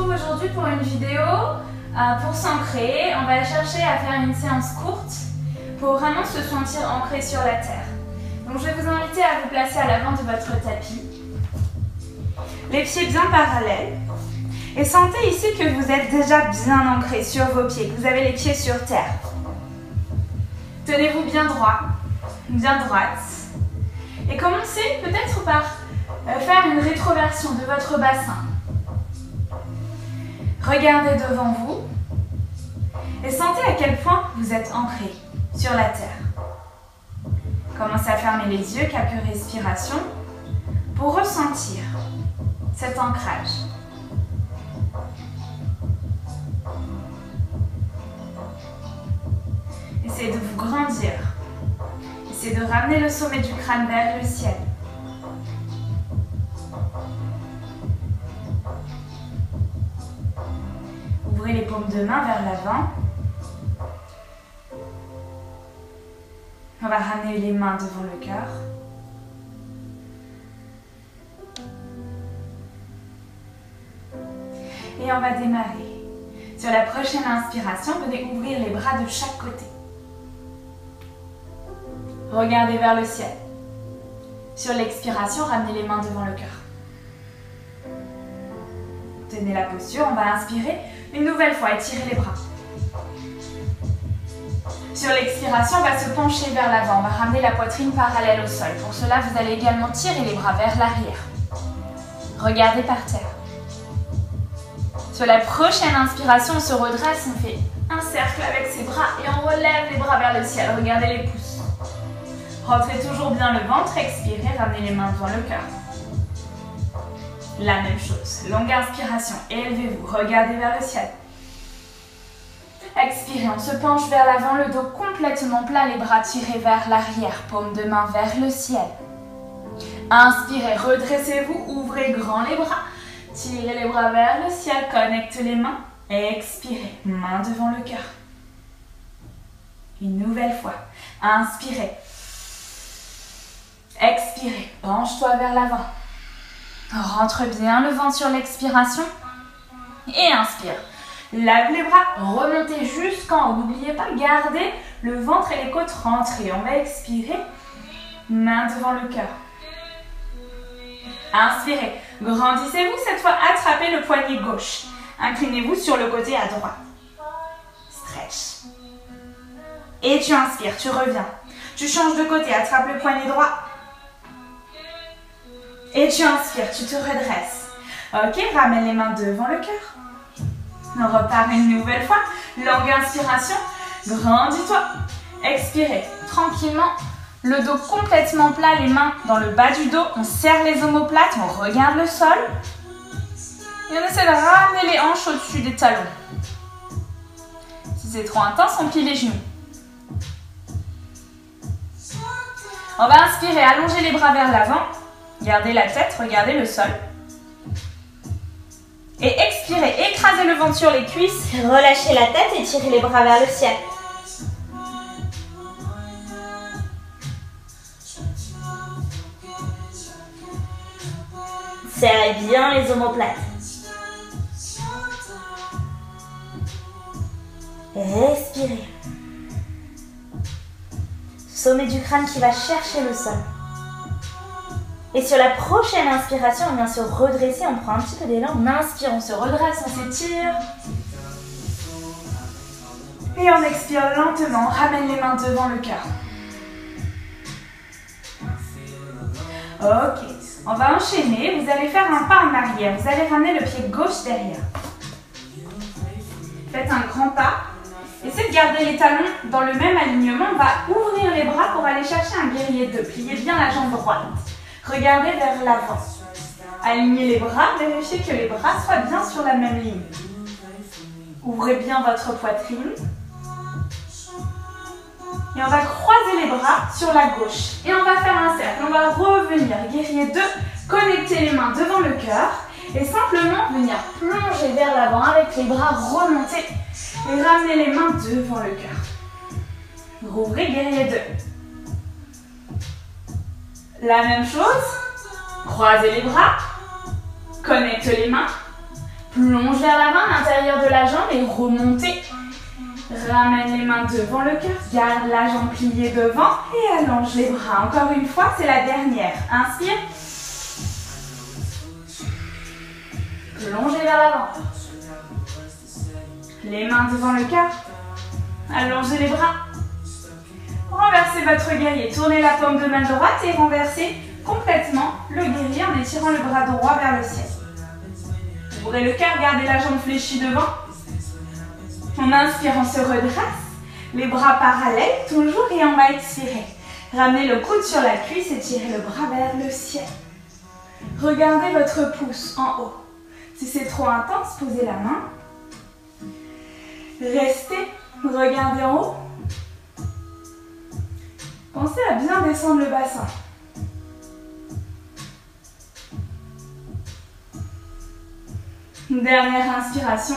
retrouve aujourd'hui pour une vidéo pour s'ancrer. On va chercher à faire une séance courte pour vraiment se sentir ancré sur la terre. Donc je vais vous inviter à vous placer à l'avant de votre tapis, les pieds bien parallèles, et sentez ici que vous êtes déjà bien ancré sur vos pieds, que vous avez les pieds sur terre. Tenez-vous bien droit, bien droite, et commencez peut-être par faire une rétroversion de votre bassin. Regardez devant vous et sentez à quel point vous êtes ancré sur la terre. Commencez à fermer les yeux, quelques respirations pour ressentir cet ancrage. Essayez de vous grandir. Essayez de ramener le sommet du crâne vers le ciel. Ouvrez les paumes de main vers l'avant. On va ramener les mains devant le cœur. Et on va démarrer. Sur la prochaine inspiration, venez ouvrir les bras de chaque côté. Regardez vers le ciel. Sur l'expiration, ramenez les mains devant le cœur. Tenez la posture, on va inspirer une nouvelle fois, étirez les bras. Sur l'expiration, on va se pencher vers l'avant, on va ramener la poitrine parallèle au sol. Pour cela, vous allez également tirer les bras vers l'arrière. Regardez par terre. Sur la prochaine inspiration, on se redresse, on fait un cercle avec ses bras et on relève les bras vers le ciel. Regardez les pouces. Rentrez toujours bien le ventre, expirez, ramenez les mains devant le cœur. La même chose, longue inspiration, élevez-vous, regardez vers le ciel. Expirez, on se penche vers l'avant, le dos complètement plat, les bras tirés vers l'arrière, paume de main vers le ciel. Inspirez, redressez-vous, ouvrez grand les bras, tirez les bras vers le ciel, connectez les mains. Expirez, main devant le cœur. Une nouvelle fois, inspirez. Expirez, penche-toi vers l'avant. Rentre bien le ventre sur l'expiration et inspire. Lève les bras, remontez jusqu'en haut. N'oubliez pas, gardez le ventre et les côtes rentrées. On va expirer, main devant le cœur. Inspirez, grandissez-vous, cette fois attrapez le poignet gauche. Inclinez-vous sur le côté à droite. Stretch. Et tu inspires, tu reviens. Tu changes de côté, attrape le poignet droit. Et tu inspires, tu te redresses. Ok, ramène les mains devant le cœur. On repart une nouvelle fois. Longue inspiration. Grandis-toi. Expirez. Tranquillement. Le dos complètement plat, les mains dans le bas du dos. On serre les omoplates, on regarde le sol. Et on essaie de ramener les hanches au-dessus des talons. Si c'est trop intense, on plie les genoux. On va inspirer, allonger les bras vers l'avant. Gardez la tête, regardez le sol. Et expirez, écrasez le ventre sur les cuisses. Relâchez la tête et tirez les bras vers le ciel. Serrez bien les omoplates. Respirez. Sommet du crâne qui va chercher le sol. Et sur la prochaine inspiration, on vient se redresser, on prend un petit peu d'élan, on inspire, on se redresse, on s'étire. Et on expire lentement, on ramène les mains devant le cœur. Ok, on va enchaîner, vous allez faire un pas en arrière, vous allez ramener le pied gauche derrière. Faites un grand pas, essayez de garder les talons dans le même alignement, on va ouvrir les bras pour aller chercher un guerrier 2, pliez bien la jambe droite. Regardez vers l'avant. Alignez les bras, vérifiez que les bras soient bien sur la même ligne. Ouvrez bien votre poitrine. Et on va croiser les bras sur la gauche. Et on va faire un cercle. On va revenir, guerrier 2, connecter les mains devant le cœur. Et simplement venir plonger vers l'avant avec les bras remontés. Et ramener les mains devant le cœur. Rouvrez, guerrier 2. La même chose, croisez les bras, connecte les mains, Plonge vers l'avant à l'intérieur de la jambe et remontez. Ramène les mains devant le cœur, garde la jambe pliée devant et allonge les bras. Encore une fois, c'est la dernière. Inspire. Plongez vers l'avant. Les mains devant le cœur. Allongez les bras. Renversez votre guerrier. Tournez la paume de main droite et renversez complètement le guerrier en étirant le bras droit vers le ciel. Ouvrez le cœur, gardez la jambe fléchie devant. On inspire, on se redresse. Les bras parallèles, toujours, et on va expirer. Ramenez le coude sur la cuisse et tirez le bras vers le ciel. Regardez votre pouce en haut. Si c'est trop intense, posez la main. Restez, regardez en haut. Pensez à bien descendre le bassin. Dernière inspiration.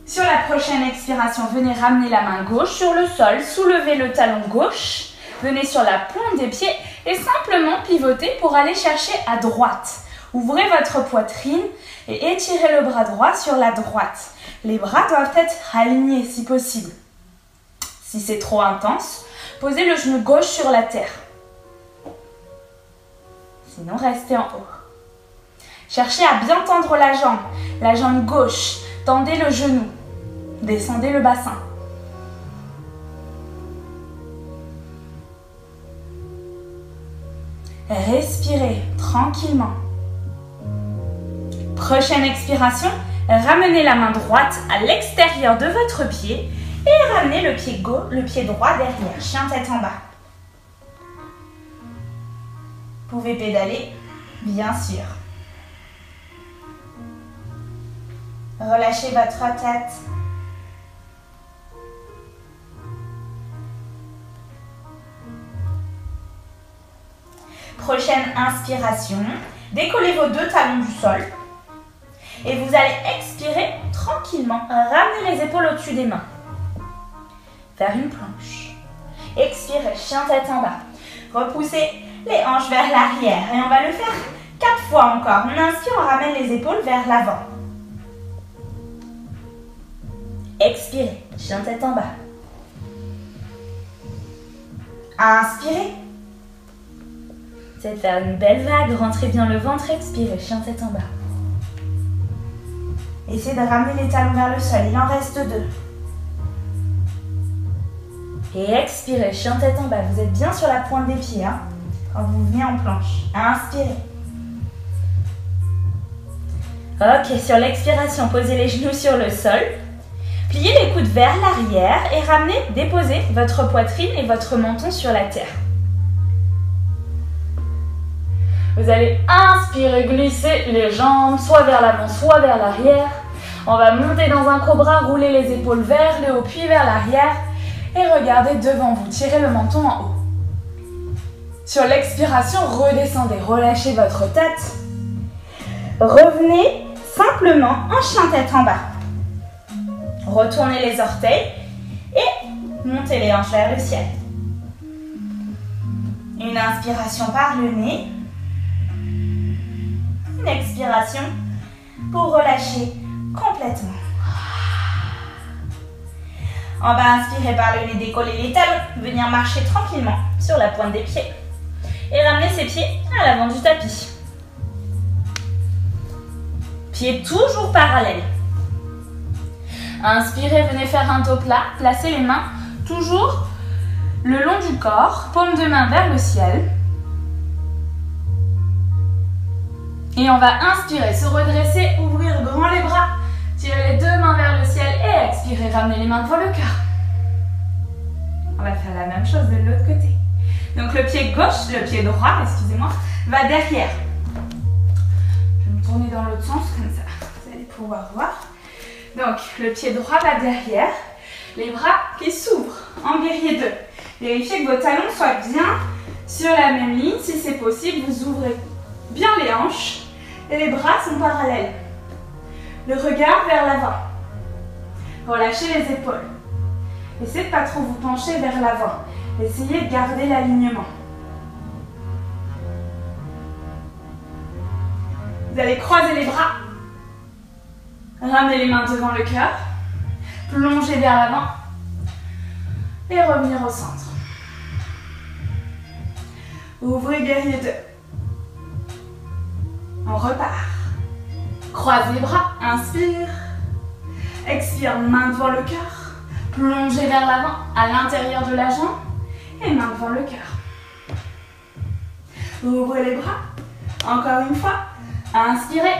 Sur la prochaine expiration, venez ramener la main gauche sur le sol, soulevez le talon gauche, venez sur la pointe des pieds et simplement pivotez pour aller chercher à droite. Ouvrez votre poitrine et étirez le bras droit sur la droite. Les bras doivent être alignés si possible. Si c'est trop intense, posez le genou gauche sur la terre. Sinon, restez en haut. Cherchez à bien tendre la jambe gauche. Tendez le genou. Descendez le bassin. Respirez tranquillement. Prochaine expiration, ramenez la main droite à l'extérieur de votre pied et ramenez le pied droit derrière, chien tête en bas. Vous pouvez pédaler, bien sûr. Relâchez votre tête. Prochaine inspiration, décollez vos deux talons du sol et vous allez expirer tranquillement. Ramenez les épaules au-dessus des mains. Faire une planche. Expirez, chien tête en bas. Repoussez les hanches vers l'arrière et on va le faire 4 fois encore. On inspire, on ramène les épaules vers l'avant. Expirez, chien tête en bas. Inspirez. C'est de faire une belle vague, rentrez bien le ventre, expirez, chien tête en bas. Essayez de ramener les talons vers le sol, il en reste 2. Et expirez, chien tête en bas, vous êtes bien sur la pointe des pieds quand vous venez en planche. Inspirez. Ok, sur l'expiration, posez les genoux sur le sol. Pliez les coudes vers l'arrière et ramenez, déposez votre poitrine et votre menton sur la terre. Vous allez inspirer, glisser les jambes, soit vers l'avant, soit vers l'arrière. On va monter dans un cobra, rouler les épaules vers le haut, puis vers l'arrière. Et regardez devant vous, tirez le menton en haut. Sur l'expiration, redescendez, relâchez votre tête. Revenez simplement en chien tête en bas. Retournez les orteils et montez les hanches vers le ciel. Une inspiration par le nez. Une expiration pour relâcher complètement. On va inspirer par le nez, décoller les talons, venir marcher tranquillement sur la pointe des pieds et ramener ses pieds à l'avant du tapis. Pieds toujours parallèles. Inspirez, venez faire un dos plat, placez les mains toujours le long du corps, paume de main vers le ciel. Et on va inspirer, se redresser, ouvrir grand les bras, tirer les 2 mains vers le ciel et expirer, ramener les mains devant le cœur. On va faire la même chose de l'autre côté. Donc le pied gauche, le pied droit, excusez-moi, va derrière. Je vais me tourner dans l'autre sens comme ça, vous allez pouvoir voir. Donc le pied droit va derrière, les bras qui s'ouvrent en guerrier 2. Vérifiez que vos talons soient bien sur la même ligne. Si c'est possible, vous ouvrez bien les hanches et les bras sont parallèles. Le regard vers l'avant. Relâchez les épaules. Essayez de ne pas trop vous pencher vers l'avant. Essayez de garder l'alignement. Vous allez croiser les bras. Ramenez les mains devant le cœur. Plongez vers l'avant. Et revenir au centre. Ouvrez guerrier 2. On repart. Croise les bras. Inspire. Expire, main devant le cœur. Plongez vers l'avant, à l'intérieur de la jambe. Et main devant le cœur. Ouvrez les bras. Encore une fois. Inspirez.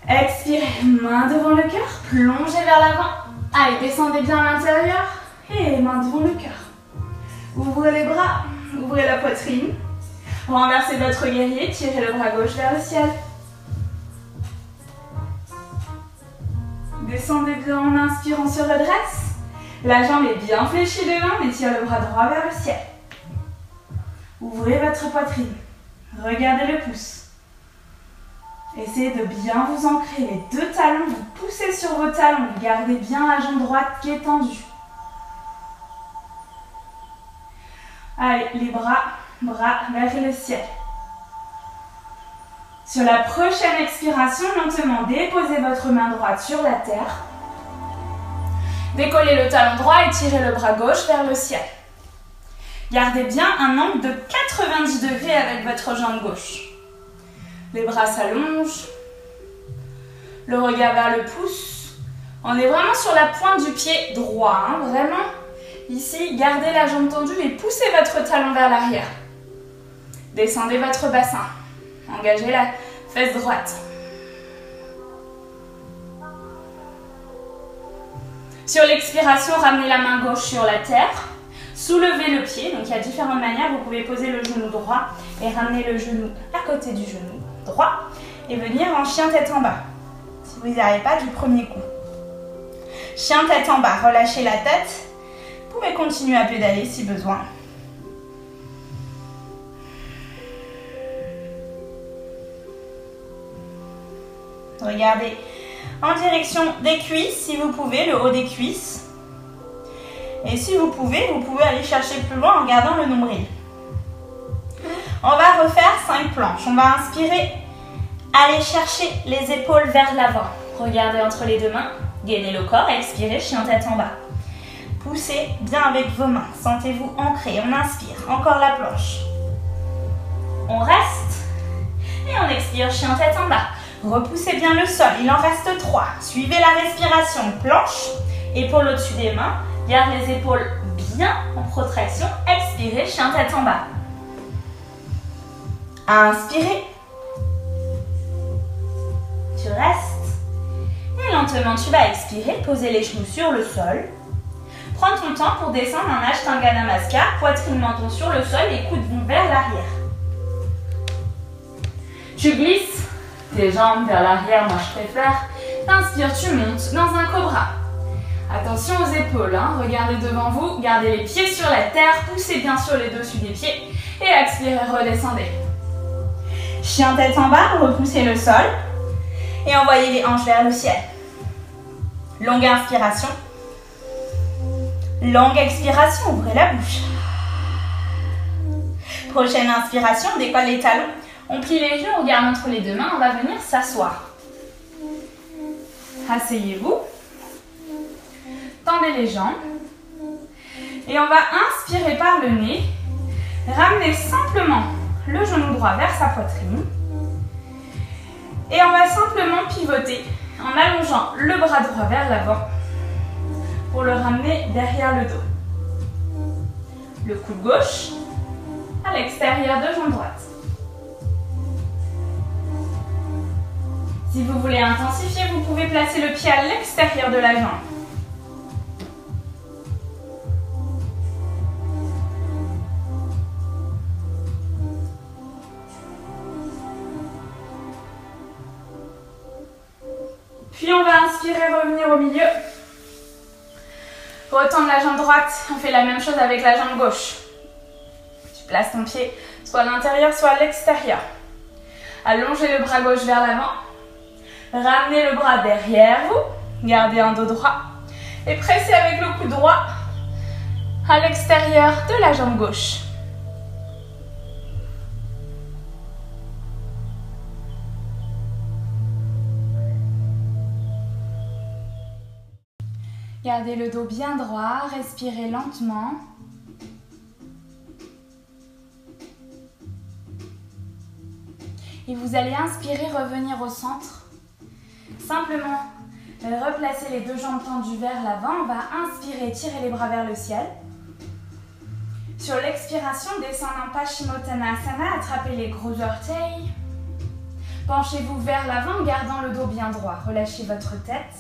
Expirez, main devant le cœur. Plongez vers l'avant. Allez, descendez bien à l'intérieur. Et main devant le cœur. Ouvrez les bras. Ouvrez la poitrine. Renversez votre guerrier. Tirez le bras gauche vers le ciel. Descendez bien en inspirant, se redresse. La jambe est bien fléchie devant, mais tire le bras droit vers le ciel. Ouvrez votre poitrine. Regardez le pouce. Essayez de bien vous ancrer. Les deux talons, vous poussez sur vos talons. Vous gardez bien la jambe droite qui est tendue. Allez, les bras vers le ciel. Sur la prochaine expiration, lentement déposez votre main droite sur la terre. Décollez le talon droit et tirez le bras gauche vers le ciel. Gardez bien un angle de 90 degrés avec votre jambe gauche. Les bras s'allongent. Le regard vers le pouce. On est vraiment sur la pointe du pied droit. Vraiment, ici, gardez la jambe tendue et poussez votre talon vers l'arrière. Descendez votre bassin. Engagez la fesse droite. Sur l'expiration, ramenez la main gauche sur la terre. Soulevez le pied. Donc il y a différentes manières. Vous pouvez poser le genou droit et ramener le genou à côté du genou droit. Et venir en chien tête en bas. Si vous n'y arrivez pas du premier coup. Chien tête en bas. Relâchez la tête. Vous pouvez continuer à pédaler si besoin. Regardez en direction des cuisses, si vous pouvez, le haut des cuisses. Et si vous pouvez aller chercher plus loin en gardant le nombril. On va refaire 5 planches. On va inspirer, aller chercher les épaules vers l'avant. Regardez entre les deux mains, gainez le corps, expirez, chien tête en bas. Poussez bien avec vos mains, sentez-vous ancré. On inspire, encore la planche. On reste et on expire, chien tête en bas. Repoussez bien le sol, il en reste 3. Suivez la respiration, planche, épaule au-dessus des mains. Garde les épaules bien en protraction. Expirez, chien tête en bas. Inspirez. Tu restes. Et lentement, tu vas expirer. Poser les genoux sur le sol. Prends ton temps pour descendre en Ashtanga Namaskar. Poitrine, menton sur le sol et coudes vont vers l'arrière. Tu glisses tes jambes vers l'arrière, moi je préfère. Inspire, tu montes dans un cobra. Attention aux épaules, regardez devant vous, gardez les pieds sur la terre, poussez bien sur les dessus des pieds et expirez, redescendez. Chien tête en bas, repoussez le sol et envoyez les hanches vers le ciel. Longue inspiration. Longue expiration, ouvrez la bouche. Prochaine inspiration, on décolle les talons. On plie les genoux, on regarde entre les deux mains, on va venir s'asseoir. Asseyez-vous. Tendez les jambes. Et on va inspirer par le nez. Ramener simplement le genou droit vers sa poitrine. Et on va simplement pivoter en allongeant le bras droit vers l'avant pour le ramener derrière le dos. Le coude gauche à l'extérieur de jambe droite. Si vous voulez intensifier, vous pouvez placer le pied à l'extérieur de la jambe. Puis on va inspirer, revenir au milieu. Retendre la jambe droite, on fait la même chose avec la jambe gauche. Tu places ton pied soit à l'intérieur, soit à l'extérieur. Allongez le bras gauche vers l'avant. Ramenez le bras derrière vous, gardez un dos droit et pressez avec le coude droit à l'extérieur de la jambe gauche. Gardez le dos bien droit, respirez lentement. Et vous allez inspirer, revenir au centre. Simplement replacer les deux jambes tendues vers l'avant. On va inspirer, tirer les bras vers le ciel. Sur l'expiration, descendez en Paschimottanasana, attrapez les gros orteils. Penchez-vous vers l'avant, gardant le dos bien droit. Relâchez votre tête.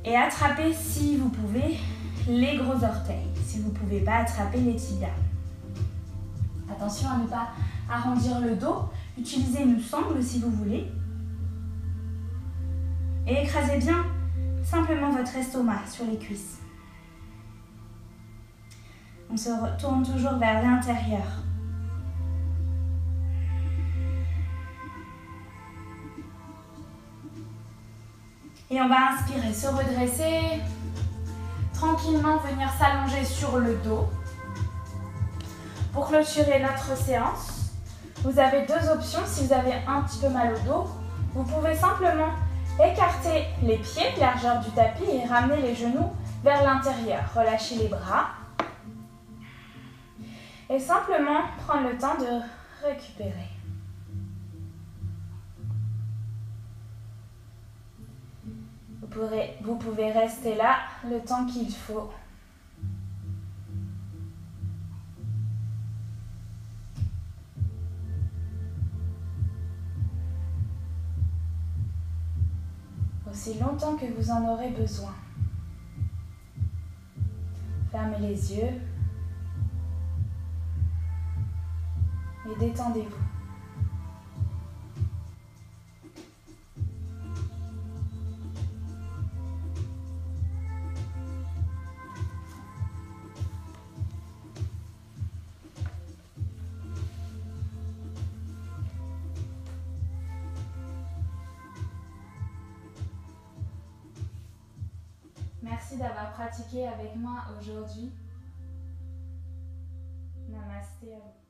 Et attrapez, si vous pouvez, les gros orteils. Si vous ne pouvez pas, attrapez les tibias. Attention à ne pas arrondir le dos. Utilisez une sangle si vous voulez. Et écrasez bien simplement votre estomac sur les cuisses. On se retourne toujours vers l'intérieur. Et on va inspirer, se redresser, tranquillement venir s'allonger sur le dos. Pour clôturer notre séance, vous avez deux options. Si vous avez un petit peu mal au dos, vous pouvez simplement écarter les pieds, largeur du tapis, et ramener les genoux vers l'intérieur. Relâchez les bras. Et simplement prendre le temps de récupérer. Vous pouvez rester là le temps qu'il faut. Aussi longtemps que vous en aurez besoin. Fermez les yeux et détendez-vous. Merci d'avoir pratiqué avec moi aujourd'hui. Namasté à vous.